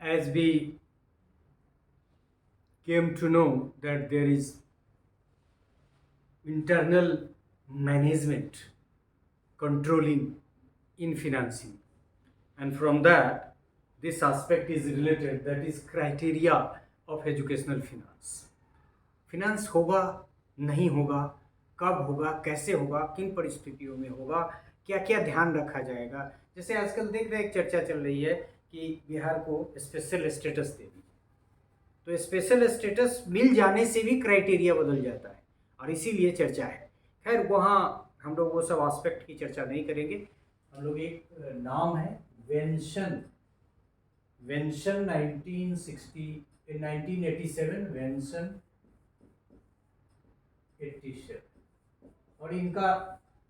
as we came to know that there is internal management controlling in financing, and from that this aspect is related, that is criteria of educational finance. Finance होगा, नहीं होगा, कब होगा, कैसे होगा, किन परिस्थितियों में होगा, क्या क्या ध्यान रखा जाएगा। जैसे आजकल देख रहे, एक चर्चा चल रही है कि बिहार को स्पेशल स्टेटस दे दी, तो स्पेशल स्टेटस मिल जाने से भी क्राइटेरिया बदल जाता है और इसीलिए चर्चा है। खैर, वहाँ हम लोग वो सब एस्पेक्ट की चर्चा नहीं करेंगे। हम लोग एक नाम है वेंशन 1987 वेंशन 87, और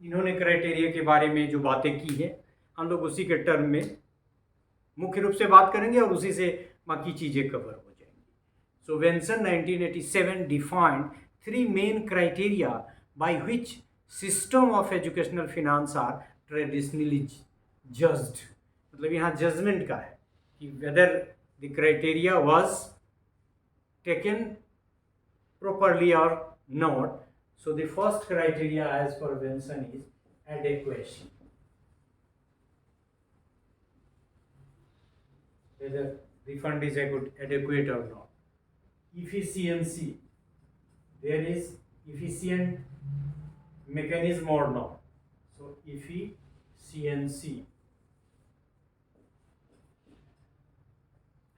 इन्होंने क्राइटेरिया के बारे में जो बातें की है हम लोग उसी के टर्म में मुख्य रूप से बात करेंगे और उसी से बाकी चीज़ें कवर हो जाएंगी। So Benson 1987 defined 3 main criteria by which system of educational finance are traditionally judged. मतलब यहाँ जजमेंट का है कि whether the criteria was taken properly or not. So the first criteria as per Benson is adequacy. Whether the fund is adequate or not. Efficiency. There is efficient mechanism or not. So efficiency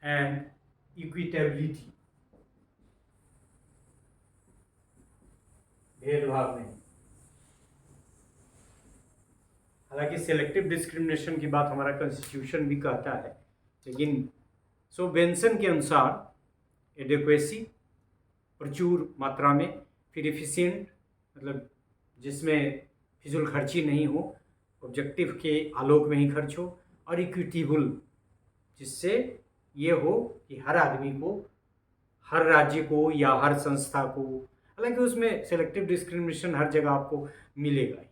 and equitability. भेदभाव नहीं। हालांकि selective discrimination की बात हमारा constitution भी कहता है, लेकिन बेंसन के अनुसार एडिक्वेसी प्रचुर मात्रा में, फिर एफिशिएंट मतलब जिसमें फिजूल खर्ची नहीं हो, ऑब्जेक्टिव के आलोक में ही खर्च हो, और इक्विटेबल जिससे ये हो कि हर आदमी को, हर राज्य को या हर संस्था को, हालांकि उसमें सेलेक्टिव डिस्क्रिमिनेशन हर जगह आपको मिलेगा ही,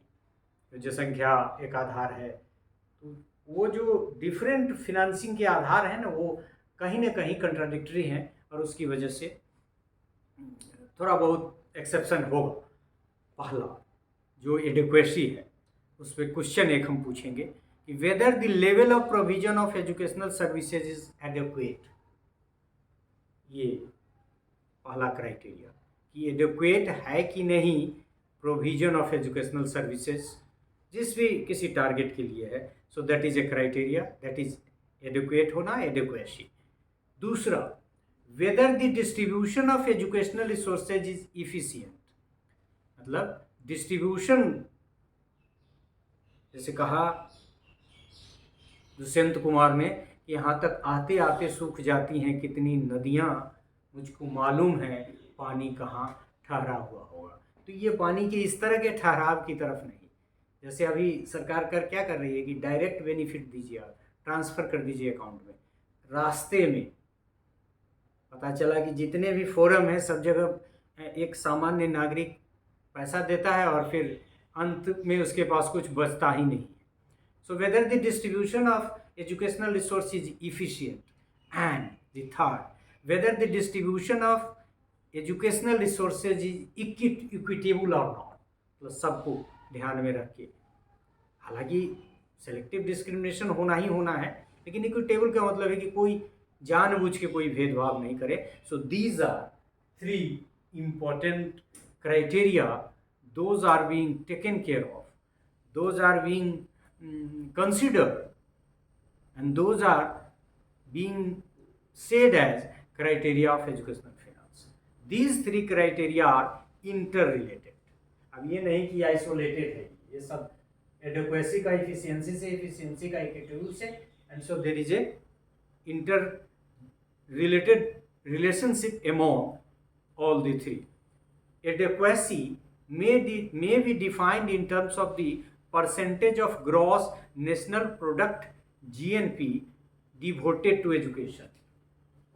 तो जनसंख्या एक आधार है, तो वो जो डिफरेंट फिनांसिंग के आधार हैं ना, वो कहीं ना कहीं कंट्राडिक्टरी हैं और उसकी वजह से थोड़ा बहुत एक्सेप्शन होगा। पहला जो एडिक्वेसी है उस पर क्वेश्चन एक हम पूछेंगे कि whether the level of provision of educational services is adequate. ये पहला क्राइटेरिया कि एडिक्वेट है कि नहीं प्रोविजन ऑफ एजुकेशनल सर्विसेज जिस भी किसी टारगेट के लिए है। So that is a criteria, that is adequate होना, एडिक्वेसी। दूसरा, whether the distribution of educational resources is efficient. मतलब डिस्ट्रीब्यूशन, जैसे कहा दुष्यंत कुमार ने, यहाँ तक आते आते सूख जाती हैं कितनी नदियाँ, मुझको मालूम है पानी कहाँ ठहरा हुआ होगा। तो ये पानी के इस तरह के ठहराव की तरफ नहीं, जैसे अभी सरकार क्या कर रही है कि डायरेक्ट बेनिफिट दीजिए, आप ट्रांसफ़र कर दीजिए अकाउंट में। रास्ते में पता चला कि जितने भी फोरम हैं सब जगह एक सामान्य नागरिक पैसा देता है और फिर अंत में उसके पास कुछ बचता ही नहीं है। So whether the distribution of educational resource is efficient, and the third, whether the distribution of educational resources is equitable और नॉट। तो सबको ध्यान में रख के, हालांकि सेलेक्टिव डिस्क्रिमिनेशन होना ही होना है, लेकिन इक्विटेबल का मतलब है कि कोई जानबूझ के कोई भेदभाव नहीं करे। So these are 3 important criteria, those are being taken care of, those are being considered, and those are being said as criteria of educational finance. These 3 criteria are interrelated. अब ये नहीं कि आइसोलेटेड है, ये सब एडिक्वेसी का efficiency से, efficiency का इक्विटेबल से, and so there is a interrelated relationship among all the 3. Adequacy may be defined in terms of the percentage of gross national product GNP devoted to education.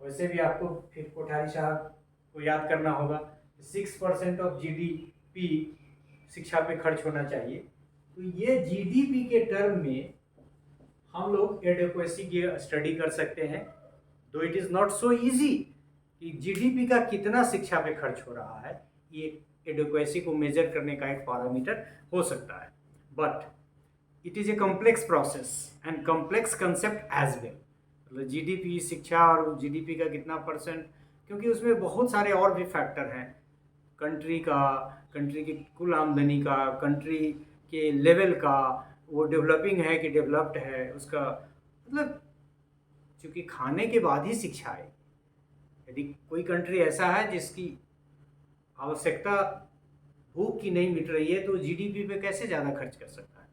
वैसे भी आपको फिर कोठारी साहब को याद करना होगा, 6% ऑफ GDP शिक्षा पे खर्च होना चाहिए। तो ये GDP के टर्म में हम लोग एडिक्वेसी की स्टडी कर सकते हैं। दो it is not so easy कि जीडीपी का कितना शिक्षा पे खर्च हो रहा है, ये एडुकेसी को मेजर करने का एक पैरामीटर हो सकता है, but it is a complex process and complex concept as well. मतलब जीडीपी, शिक्षा और जीडीपी का कितना परसेंट, क्योंकि उसमें बहुत सारे और भी फैक्टर हैं, कंट्री का, कंट्री की कुल आमदनी का, कंट्री के लेवल का, वो डेवलपिंग है कि डेवलप्ड है, उसका मतलब चूँकि खाने के बाद ही शिक्षा है। यदि कोई कंट्री ऐसा है जिसकी आवश्यकता भूख की नहीं मिट रही है तो जीडीपी पे कैसे ज़्यादा खर्च कर सकता है?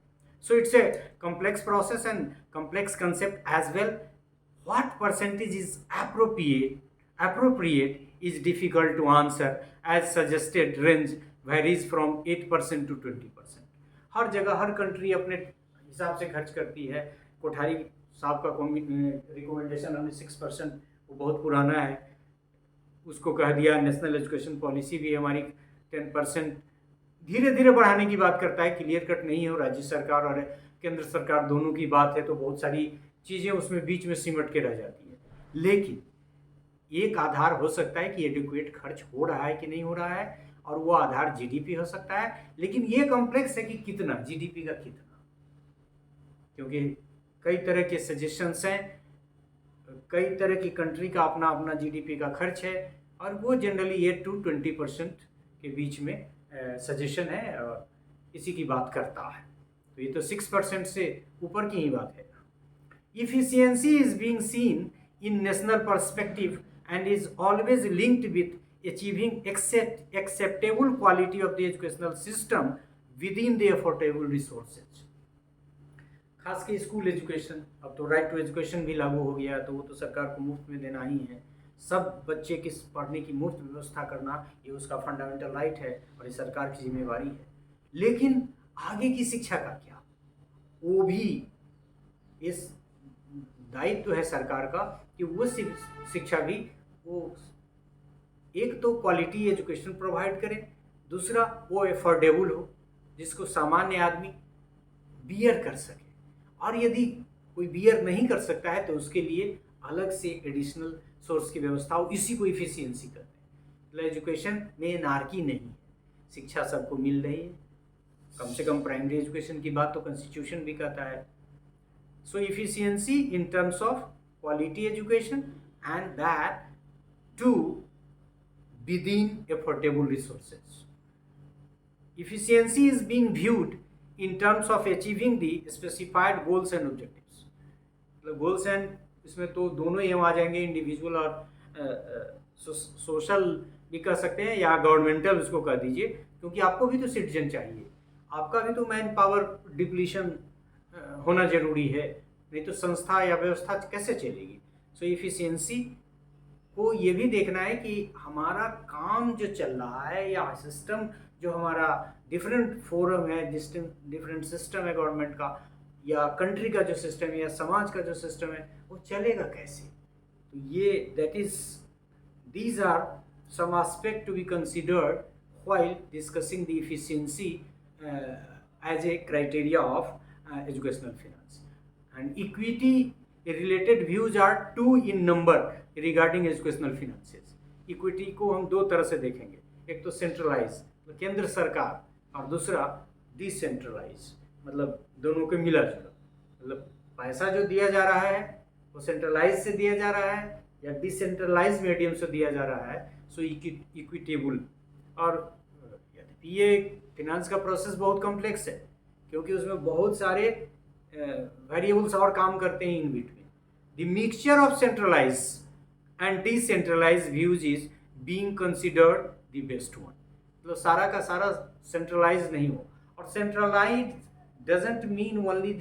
So it's a complex process and complex concept as well. What percentage is appropriate is difficult to answer, as suggested range varies from 8% to 20%। हर जगह हर कंट्री अपने हिसाब से खर्च करती है। कोठारी साहब का रिकमेंडेशन हमने 6%, वो बहुत पुराना है, उसको कह दिया। नेशनल एजुकेशन पॉलिसी भी हमारी 10% धीरे धीरे बढ़ाने की बात करता है, क्लियर कट नहीं हो। राज्य सरकार और केंद्र सरकार दोनों की बात है तो बहुत सारी चीज़ें उसमें बीच में सिमट के रह जाती है। लेकिन एक आधार हो सकता है कि एडुकेट खर्च हो रहा है कि नहीं हो रहा है, और वो आधार जीडीपी हो सकता है। लेकिन ये कॉम्प्लेक्स है कि कितना जीडीपी का कितना, क्योंकि कई तरह के सजेशंस हैं, कई तरह की कंट्री का अपना अपना जीडीपी का खर्च है, और वो जनरली 8 to 20% के बीच में सजेशन है और इसी की बात करता है। तो ये तो 6% से ऊपर की ही बात है। Efficiency is being seen in national perspective and is always linked with achieving acceptable quality of the educational system within the affordable resources। खास के स्कूल एजुकेशन, अब तो राइट टू एजुकेशन भी लागू हो गया, तो वो तो सरकार को मुफ्त में देना ही है। सब बच्चे की पढ़ने की मुफ्त व्यवस्था करना ये उसका फंडामेंटल राइट है और ये सरकार की जिम्मेवारी है। लेकिन आगे की शिक्षा का क्या, वो भी इस दायित्व है सरकार का कि वो शिक्षा भी वो एक तो क्वालिटी एजुकेशन प्रोवाइड करें, दूसरा वो एफोर्डेबल हो जिसको सामान्य आदमी बियर कर सके। और यदि कोई बियर नहीं कर सकता है तो उसके लिए अलग से एडिशनल सोर्स की व्यवस्था हो, इसी को इफिशियंसी कहते हैं। मतलब एजुकेशन में एनार्की नहीं है, शिक्षा सबको मिल रही है। कम से कम प्राइमरी एजुकेशन की बात तो कॉन्स्टिट्यूशन भी कहता है। So efficiency in terms of quality education and that too within affordable resources। Efficiency is being viewed in terms of achieving the specified goals and objectives। मतलब गोल्स एंड इसमें तो दोनों ही हम आ जाएंगे, इंडिविजुअल और सोशल भी कह सकते हैं या गवर्नमेंटल उसको कह दीजिए, क्योंकि आपको भी तो सिटीजन चाहिए, आपका भी तो मैन पावर डिप्लीशन होना जरूरी है, नहीं तो संस्था या व्यवस्था कैसे चलेगी। सो इफिशियंसी को ये भी देखना है कि हमारा काम जो चल रहा है या सिस्टम जो हमारा डिफरेंट फोरम है, डिफरेंट सिस्टम है गवर्नमेंट का या कंट्री का जो सिस्टम है या समाज का जो सिस्टम है, वो चलेगा कैसे। तो ये these are some aspect to be considered while discussing the efficiency as a criteria of educational finance। And equity related views are two in number regarding educational finances। Equity को हम दो तरह से देखेंगे, एक तो सेंट्रलाइज केंद्र सरकार, और दूसरा डिसेंट्रलाइज मतलब दोनों को मिला जुला। मतलब पैसा जो दिया जा रहा है वो सेंट्रलाइज से दिया जा रहा है या डिसेंट्रलाइज मीडियम से दिया जा रहा है। सो इक्विटेबल। और ये फिनांस का प्रोसेस बहुत कॉम्प्लेक्स है क्योंकि उसमें बहुत सारे वेरिएबल्स और काम करते हैं in between. The mixture of centralise and decentralized views is being considered the best one। मतलब सारा का सारा centralized नहीं हो, और centralized doesn't mean only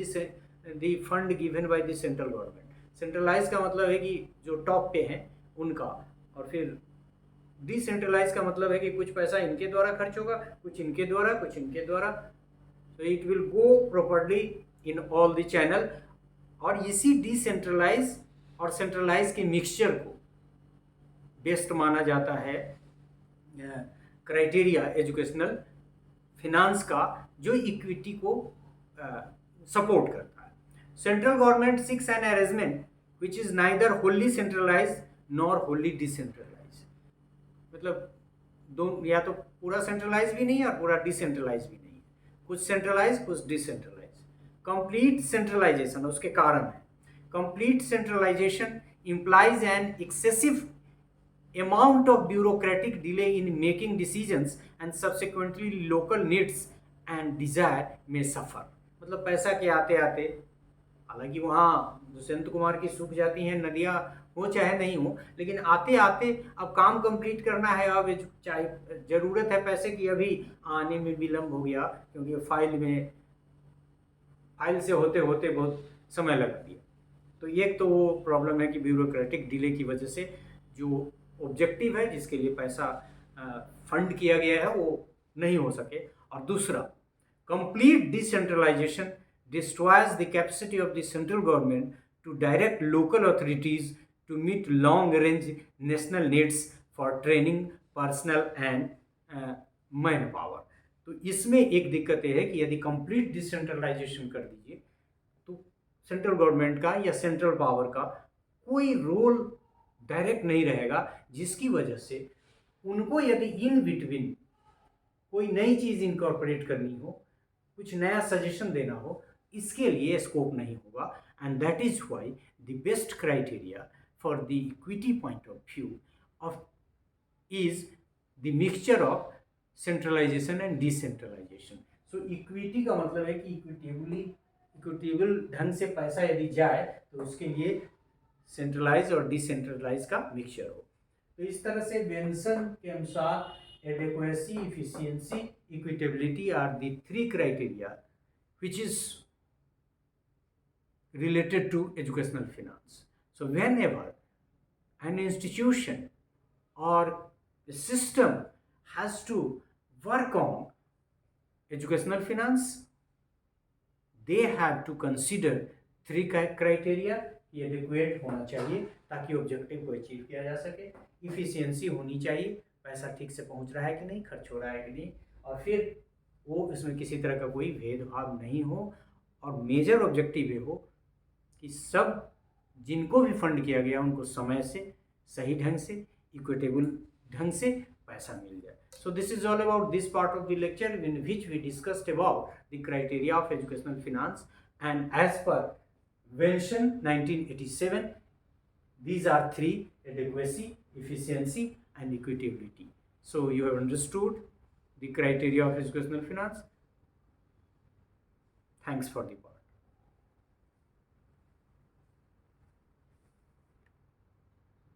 the fund given by the central government। centralized का मतलब है कि जो टॉप पे हैं उनका, और फिर decentralized का मतलब है कि कुछ पैसा इनके द्वारा खर्च होगा, कुछ इनके द्वारा, कुछ इनके द्वारा। so it will go properly in all the channel। और इसी decentralized और centralized के मिक्सचर को बेस्ट माना जाता है क्राइटेरिया एजुकेशनल फिनांस का, जो इक्विटी को सपोर्ट करता है। Central government seeks an arrangement which is neither wholly centralized nor wholly decentralized. मतलब दो, या तो पूरा सेंट्रलाइज भी नहीं और पूरा डिसेंट्रलाइज भी नहीं, कुछ सेंट्रलाइज कुछ डिसेंट्रलाइज। कंप्लीट सेंट्रलाइजेशन उसके कारण है। Complete centralisation implies an excessive amount of bureaucratic delay in making decisions and subsequently local needs and desire may suffer। मतलब पैसा के आते आते, हालांकि वहाँ दुष्यंत कुमार की सूख जाती हैं नदियाँ, हो चाहे नहीं हो, लेकिन आते आते अब काम कंप्लीट करना है, अब चाहे ज़रूरत है पैसे की, अभी आने में विलम्ब हो गया क्योंकि फाइल से होते होते बहुत समय लगा दिया। तो ये तो वो प्रॉब्लम है कि ब्यूरोक्रेटिक डिले की वजह से जो ऑब्जेक्टिव है जिसके लिए पैसा फंड किया गया है वो नहीं हो सके। और दूसरा, complete decentralisation destroys the capacity of the central government to direct local authorities to meet long range national needs for training personnel and manpower। तो इसमें एक दिक्कत यह है कि यदि कंप्लीट डिसेंट्रलाइजेशन कर दीजिए तो सेंट्रल गवर्नमेंट का या सेंट्रल पावर का कोई रोल डायरेक्ट नहीं रहेगा, जिसकी वजह से उनको यदि इन बिटवीन कोई नई चीज़ इनकॉर्पोरेट करनी हो, कुछ नया सजेशन देना हो, इसके लिए स्कोप नहीं होगा। And that is why the best criteria for the equity point of view of is the mixture of centralisation and decentralisation. So equity का मतलब है कि इक्विटेबल ढंग से पैसा यदि जाए तो उसके लिए सेंट्रलाइज और डिसेंट्रलाइज का मिक्सचर हो। तो इस तरह से बेंसन के अनुसार adequacy, efficiency, equitability are the three criteria which is related to educational finance. So whenever an institution or a system has to work on educational finance, they have to consider three criteria। ये adequate होना चाहिए ताकि objective को achieve किया जा सके, efficiency होनी चाहिए, पैसा ठीक से पहुंच रहा है कि नहीं, खर्च हो रहा है कि नहीं, और फिर वो इसमें किसी तरह का कोई भेदभाव नहीं हो, और मेजर ऑब्जेक्टिव ये हो कि सब जिनको भी फंड किया गया उनको समय से, सही ढंग से, इक्विटेबल ढंग से पैसा मिल जाए। So this is all about this part of the lecture in which we discussed about the criteria of educational finance and as per Vention 1987 these are three: adequacy, efficiency and equitability. So you have understood the criteria of educational finance. Thanks for the